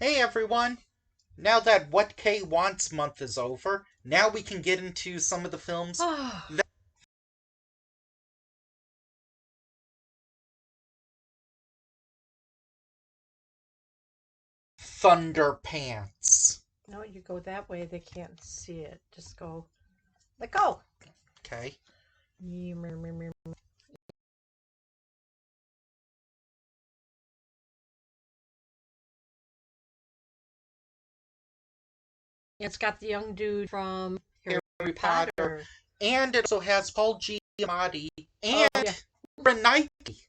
Hey everyone! Now that What Kay Wants month is over, now we can get into some of the films Oh, that Thunderpants. no, you go that way, they can't see it. Just go, let go. Okay. It's got the young dude from Harry Harry Potter. Potter. And it also has Paul Giamatti Oh, and yeah. Nike.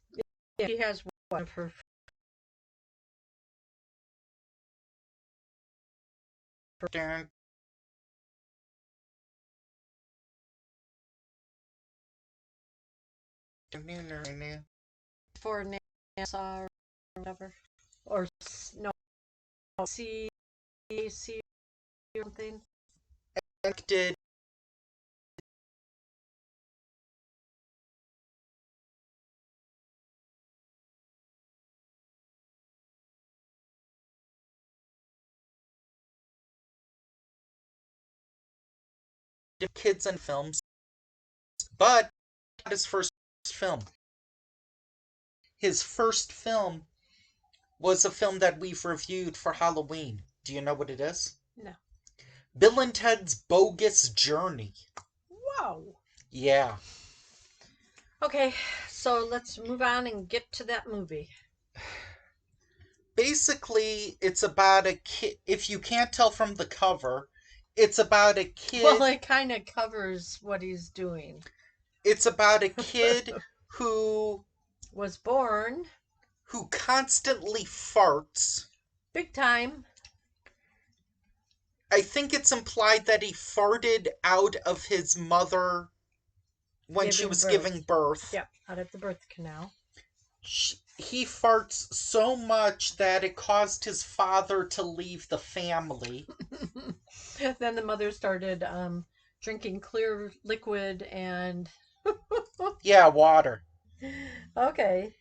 Yeah, he has one of her. For NASA or whatever. Or, no, CAC or something. Did kids in films, but not his first film. His first film was a film that we've reviewed for Halloween. Do you know what it is? No. Bill and Ted's Bogus Journey. Wow. Yeah. Okay, so let's move on and get to that movie. Basically, it's about a kid. If you can't tell from the cover, it's about a Well, kid. it kind of covers what he's doing. It's about a kid who Was born who constantly farts. big time I think it's implied that he farted out of his mother when she giving was birth. giving birth. Yep, out of the birth canal. He farts so much that it caused his father to leave the family. Then the mother started drinking clear liquid and Yeah, water. okay.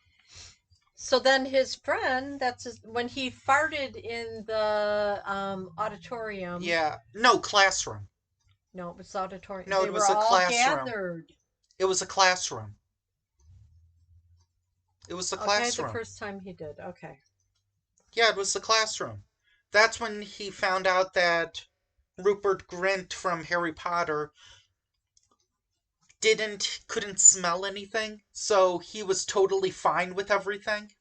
So then his friend, when he farted in the auditorium. Yeah. No, classroom. No, it was auditorium. No, They it were was a all classroom. gathered. It was a classroom. It was the Okay, the classroom. first time he did. Okay. Yeah, it was the classroom. That's when he found out that Rupert Grint from Harry Potter couldn't smell anything, so he was totally fine with everything.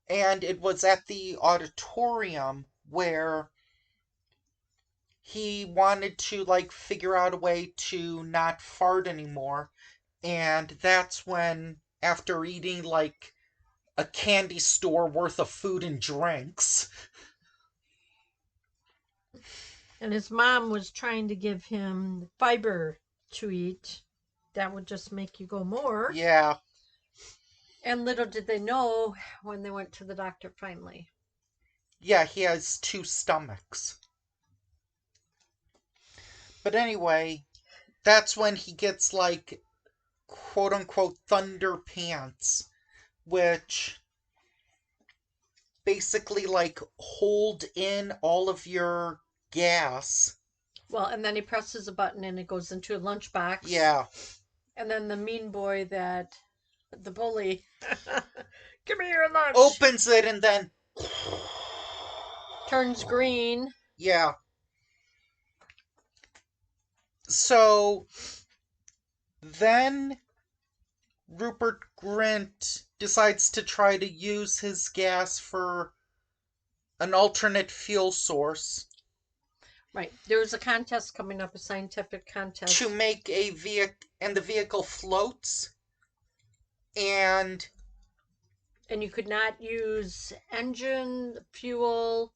And it was at the auditorium where he wanted to like figure out a way to not fart anymore, and that's when after eating like a candy store worth of food and drinks. And his mom was trying to give him fiber to eat. That would just make you go more. Yeah. And little did they know when they went to the doctor finally. Yeah, he has two stomachs. But anyway, that's when he gets like quote unquote Thunderpants, which basically like hold in all of your gas. Well, and then he presses a button and it goes into a lunchbox. Yeah. And then the mean boy the bully, give me your lunch, Opens it and then turns green. yeah. So then Rupert Grint decides to try to use his gas for an alternate fuel source Right. There's a contest coming up, a scientific to contest. make a vehicle, and the vehicle floats. And And you could not use engine, fuel,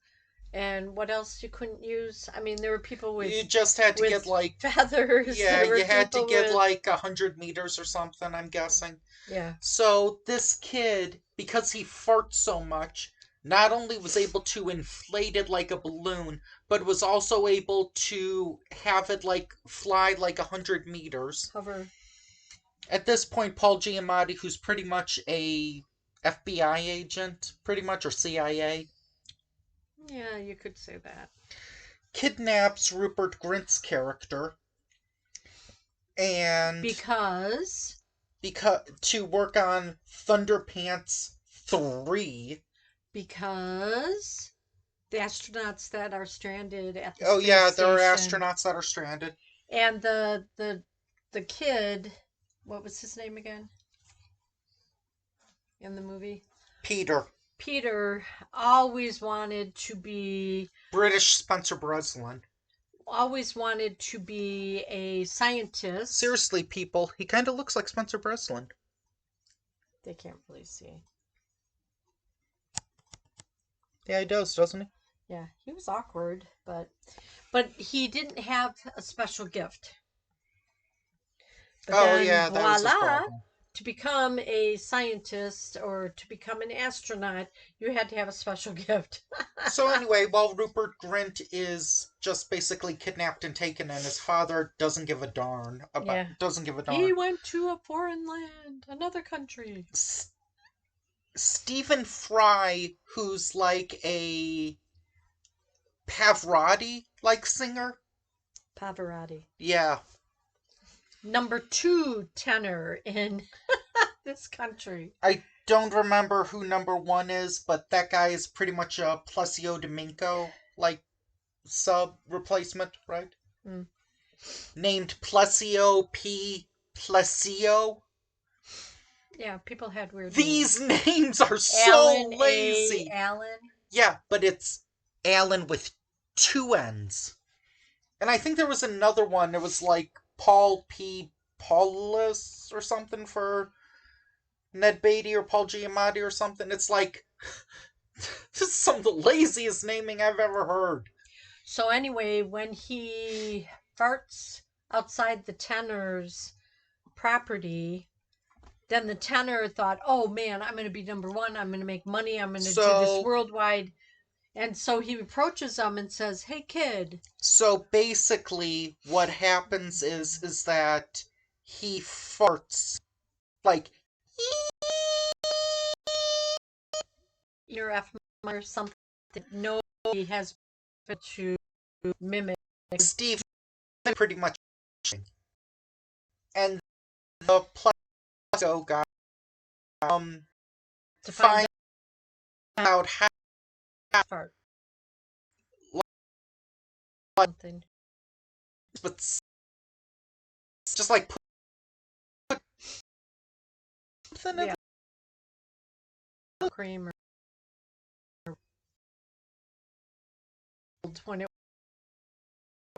and what else you couldn't use? I mean, there were people you just had to get with like, feathers. yeah, There were you had to people get with like 100 meters or something, I'm guessing. yeah. So this kid, because he farts so much, not only was able to inflate it like a balloon, but was also able to have it like fly like 100 meters. Hover. At this point, Paul Giamatti, who's pretty much a FBI agent, pretty much, or CIA. Yeah, you could say that. Kidnaps Rupert Grint's character and Because to work on Thunderpants 3. because the astronauts that are stranded at the Oh space yeah, there are station astronauts that are stranded. and the kid, what was his name again in the movie? Peter. Peter always wanted to be British Spencer Breslin. always wanted to be a scientist. Seriously, people, he kind of looks like Spencer Breslin. They can't really see. Yeah, he does, doesn't he? Yeah, he was awkward, but he didn't have a special gift. But Oh then yeah, that was his voila, problem. to become a scientist or to become an astronaut, you had to have a special gift. So anyway, while Rupert Grint is just basically kidnapped and taken, and his father doesn't give a darn Yeah. doesn't give a He darn. went to a foreign land, another country. Stephen Fry, who's like a Pavarotti-like singer. Pavarotti. Yeah, Number 2 tenor in this country. I don't remember who number 1 is, but that guy is pretty much a Plesio Domingo like sub replacement, right? Mm. Named Plesio P. Plesio. Yeah, people had weird These names. names are so Alan lazy. Alan. Yeah, but it's Alan with 2 N's. And I think there was another one. It was like Paul P. Paulus or something for Ned Beatty or Paul Giamatti or something. It's like, this is some of the laziest naming I've ever heard. So anyway, when he farts outside the tenor's property, then the tenor thought, "Oh man, I'm going to be number 1. I'm going to make money. I'm going to do this worldwide." And so he approaches them and says, "Hey kid." So basically what happens is that he farts like Your F or something that nobody has been to mimic. Steve pretty much, and the Plazo guy To find find out how out fart. Something. but just like put something Yeah. Cream or when it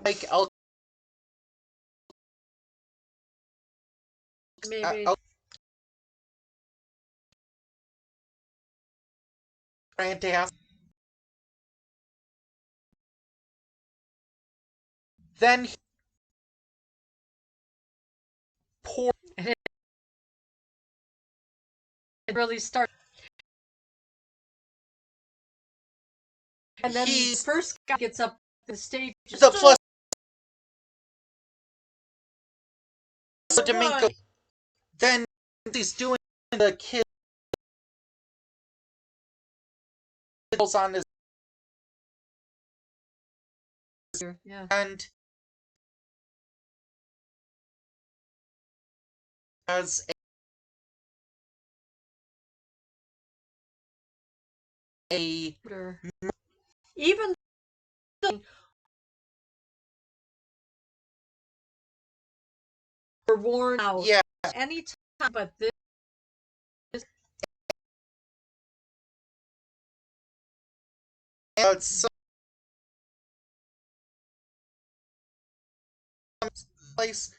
like maybe fantastic. Then he poured. it really starts. And then the first guy gets up the stage. The plus Domingo. Then he's doing the kids on his Yeah. and as a Even were worn out. Yeah. Anytime, but this. Some place.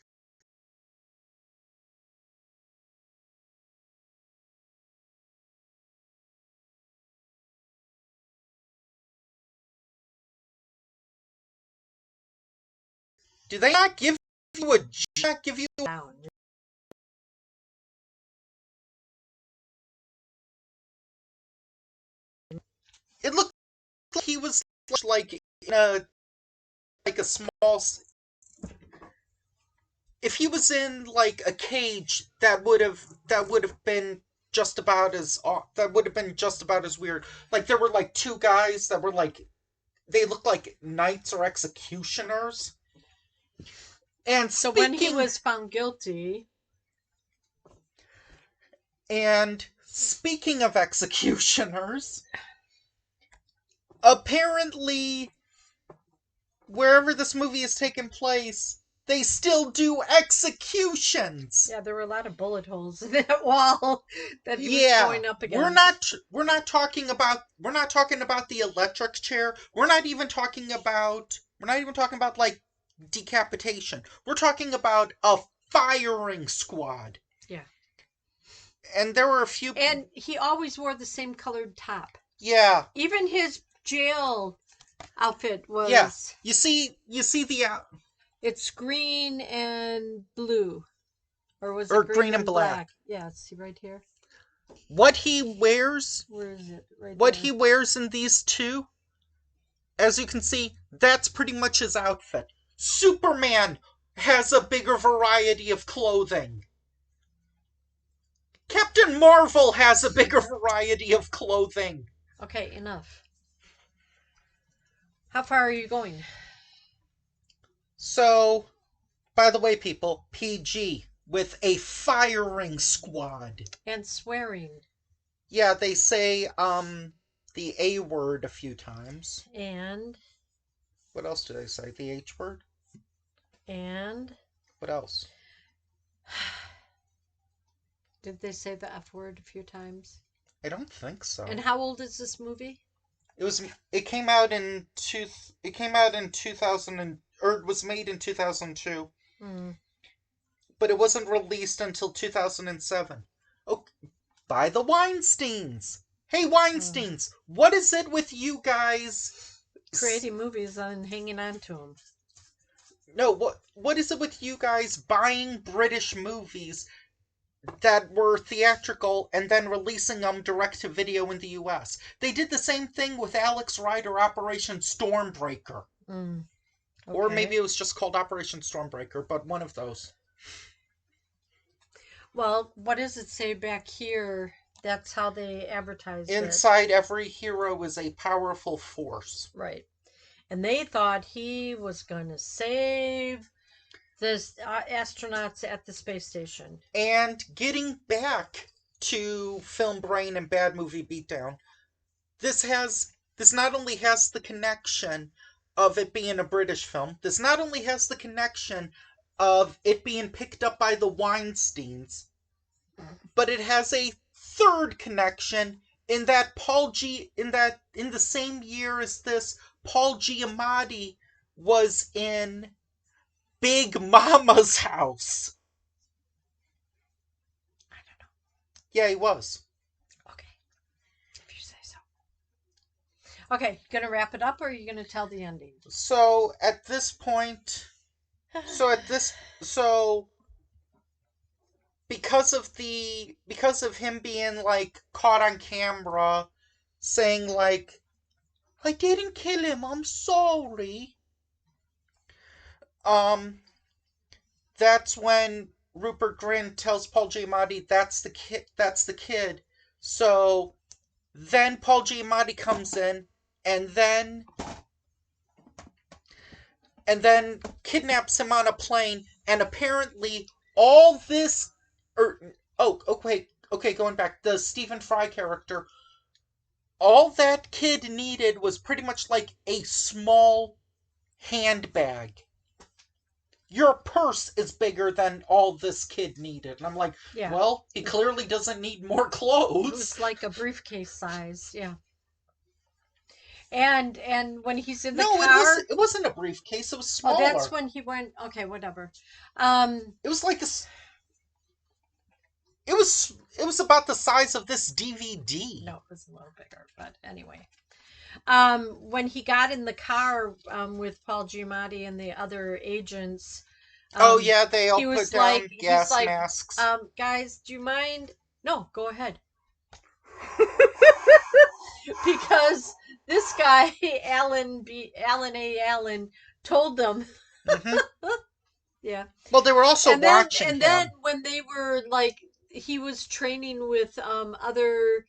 Do they not give you a jack? Give you Down. it looked like he was like in a like a small. If he was in like a cage, that would have been just about as that would have been just about as weird. Like there were like two guys that were like they looked like knights or executioners. And So when he was found guilty, speaking of executioners, apparently wherever this movie is taking place, they still do executions. yeah, there were a lot of bullet holes in that wall that he was going up against. We're not talking about the electric chair. We're not even talking about like decapitation. We're talking about a firing squad. Yeah. And there were a few. And he always wore the same colored top. Yeah. Even his jail outfit was. Yeah. You see the. It's green and blue, or was it or green and black? Yeah, see right here. What he wears. Where is it? Right what there. he wears in these two, as you can see, that's pretty much his outfit. Superman has a bigger variety of clothing. Captain Marvel has a bigger variety of clothing. Okay, enough. How far are you going? So, by the way, people, PG with a firing squad. And swearing. Yeah, they say the A word a few times. And what else did I say? The H word? And what else? Did they say the F word a few times? I don't think so. And how old is this movie? It came out in 2000 or it was made in 2002. But it wasn't released until 2007. Oh, by the Weinsteins. Hey Weinsteins, what is it with you guys creating movies and hanging on to them? No, what is it with you guys buying British movies that were theatrical and then releasing them direct to video in the US? They did the same thing with Alex Rider Operation Stormbreaker. Okay. Or maybe it was just called Operation Stormbreaker, but one of those. Well, what does it say back here? That's how they advertised it. Inside every hero is a powerful force. Right. And they thought he was going to save the astronauts at the space station. And getting back to Film Brain and Bad Movie Beatdown, this not only has the connection of it being a British film, this not only has the connection of it being picked up by the Weinsteins, but it has a third connection in that in the same year as this, Paul Giamatti was in Big Mama's House. I don't know. Yeah, he was. Okay. If you say so. Okay, gonna wrap it up or are you gonna tell the ending? So at this point because of him being like caught on camera saying like, I didn't kill him, I'm sorry. That's when Rupert Grint tells Paul Giamatti that's the kid. So then Paul Giamatti comes in and then kidnaps him on a plane, and apparently all this going back, the Stephen Fry character, all that kid needed was pretty much like a small handbag. Your purse is bigger than all this kid needed. And I'm like, yeah. Well, he clearly doesn't need more clothes. It was like a briefcase size, yeah. And when he's in the car... it wasn't a briefcase, it was smaller. Oh, that's when he went... Okay, whatever. It was like It was about the size of this DVD. No, it was a little bigger, but anyway. When he got in the car with Paul Giamatti and the other agents... they all put down gas masks. Guys, do you mind? No, go ahead. Because this guy, Alan A. Allen, told them. Mm-hmm. Yeah. Well, they were also watching him. And then when they were like he was training with other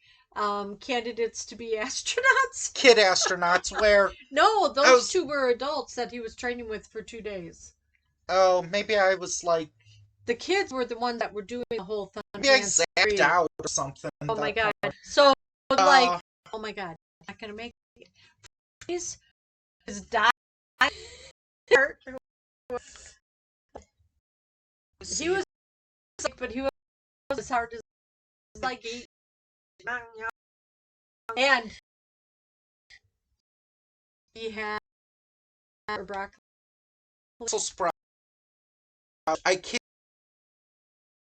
candidates to be astronauts. Kid astronauts, where No, I those was, two were adults that he was training with for 2 days. oh, maybe I was like, The kids were the ones that were doing the whole maybe I Thunderpants zapped theory. out or something Oh my that god. part. So like, Uh, oh my god, I'm not gonna make it. He's his died. He see, was sick, but he was as hard as like and he had broccoli. Brussels sprout. I kid,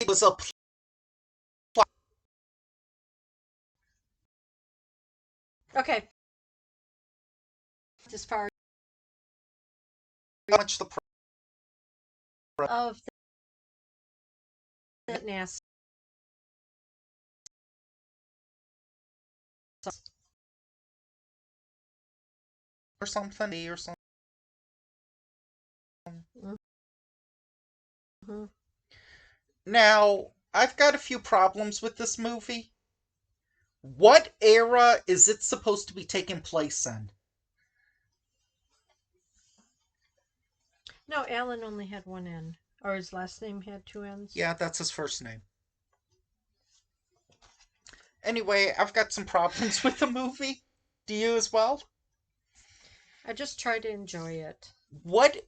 it was a plot. Okay, as far How much the of the nasty. or something or something. Mm-hmm. Now, I've got a few problems with this movie. What era is it supposed to be taking place in? No, Alan only had one N, or his last name had two N's. Yeah, that's his first name. Anyway, I've got some problems with the movie. Do you as well? I just try to enjoy it. What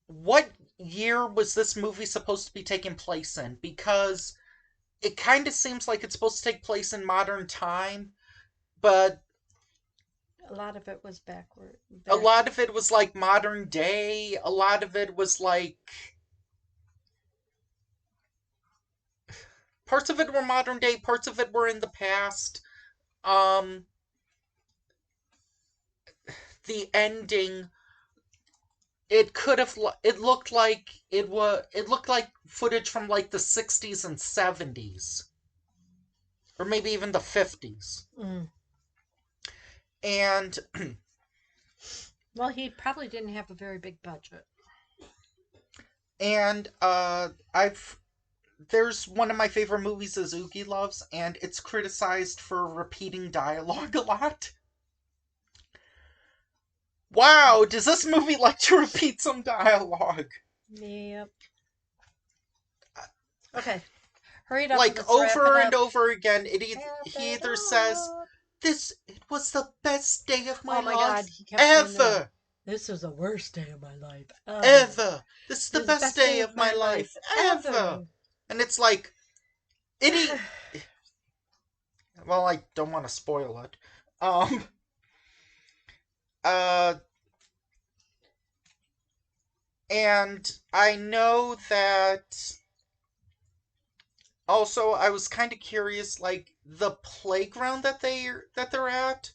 what year was this movie supposed to be taking place in? Because it kind of seems like it's supposed to take place in modern time, but A lot of it was backward. a lot of it was like modern day. A lot of it was like parts of it were modern day, parts of it were in the past. Um the ending, it could have it looked like it looked like footage from like the 60s and 70s or maybe even the 50s. Mm. And Well, he probably didn't have a very big budget. and I've there's one of my favorite movies is Oogie Loves, and it's criticized for repeating dialogue a lot. Wow, does this movie like to repeat some dialogue? Yep. Okay. Hurry it up. Like Let's wrap over it and up. over again, Wrap he it either says, up. "This it was the best day of my Oh my God, life he kept saying that. ever, This was the worst day of my life ever. ever. This is the This is the best best day day of of my my life life ever." ever. And it's like, it. Well, I don't want to spoil it. Um. Uh. And I know that. Also, I was kind of curious, like the playground that they're at.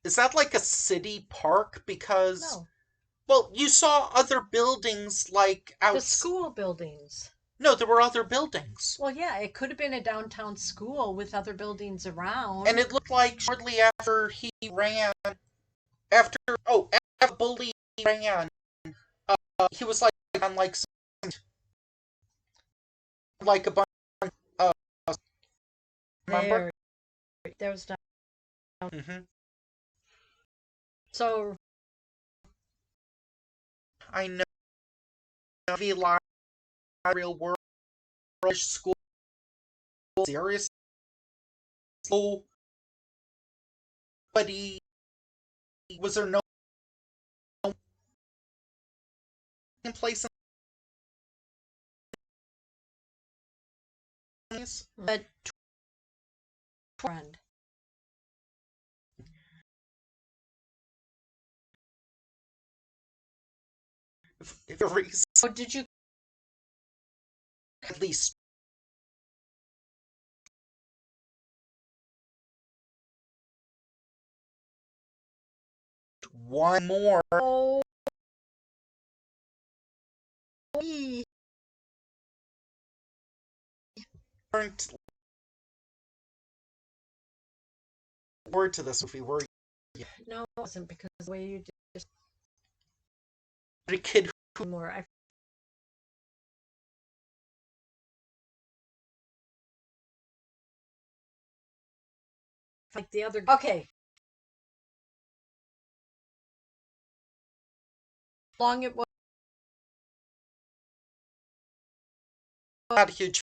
Is that like a city park? Because, No, well, you saw other buildings like the out. school buildings. No, there were other buildings. Well, yeah, it could have been a downtown school with other buildings And around. it looked like shortly after he ran, after, oh, after Bully ran, he was like on like, like a bunch of, remember? There was not. Hmm. So, I know, V Live, Real World, School, serious, nobody, was there no place in these? but friend. If there is Oh, did you? at least one more Oh, word to this movie where no, it wasn't because the way you did a kid more. I like the other. Okay. Long it was. Not huge